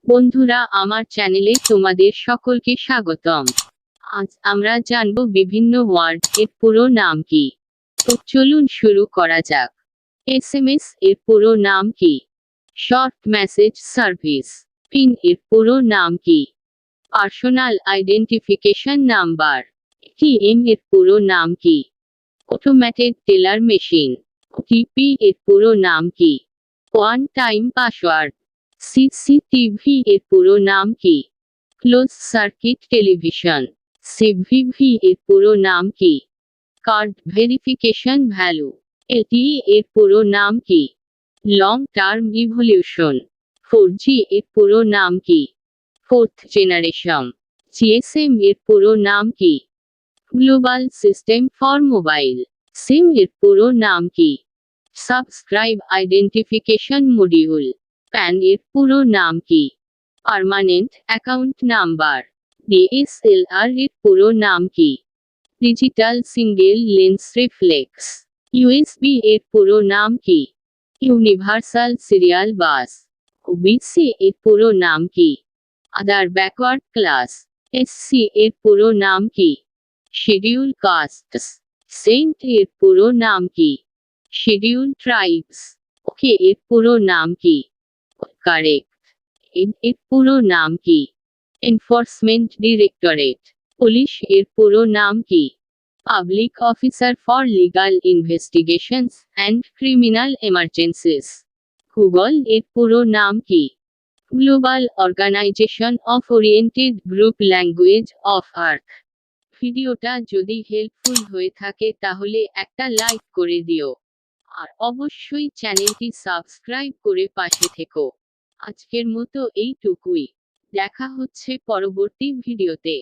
বন্ধুরা, আমার চ্যানেলে তোমাদের সকলকে স্বাগতম। আজ আমরা জানব বিভিন্ন ওয়ার্ড এর পুরো নাম কি। তো চলুন শুরু করা যাক। এসএমএস এর পুরো নাম কি? Short message service. পিন এর পুরো নাম কি? Personal identification number. এটিএম এর পুরো নাম কি? Automated teller machine. ওটিপি এর পুরো নাম কি? One time password. সিসিটিভি এর পুরো নাম কি? Close circuit television. সিভিভি এর পুরো নাম কি? Card verification value. এলটিই এর পুরো নাম কি? Long term evolution. 4G এর পুরো নাম কি? Fourth generation. জিএসএম এর পুরো নাম কি? Global system for mobile. SIM এর পুরো নাম কি? Subscribe identification module. প্যান এর পুরো নাম কি? Permanent account number. ডিএসএলআর এর পুরো নাম কি? Digital single lens reflex. USB এর পুরো নাম কি? Universal serial bus. ওবিসি এর পুরো নাম কি? আদার ব্যাকওয়ার্ড ক্লাস। এসসি এর পুরো নাম কি? শিডিউল কাস্টস। সেন্ট এর পুরো নাম কি? Schedule tribes. ওকে এর পুরো নাম কি? কারেক্ট। এর পুরো নাম কি? Enforcement directorate. পুলিশ এর পুরো নাম কি? Public officer for legal investigations and criminal emergencies. Google এর পুরো নাম কি? Global organization of oriented group language of earth. ভিডিওটা যদি হেল্পফুল হয়ে থাকে তাহলে একটা লাইক করে দিও। আর অবশ্যই চ্যানেলটি সাবস্ক্রাইব করে পাশে থেকো। আজকের মতো এইটুকুই। দেখা হচ্ছে পরবর্তী ভিডিওতে।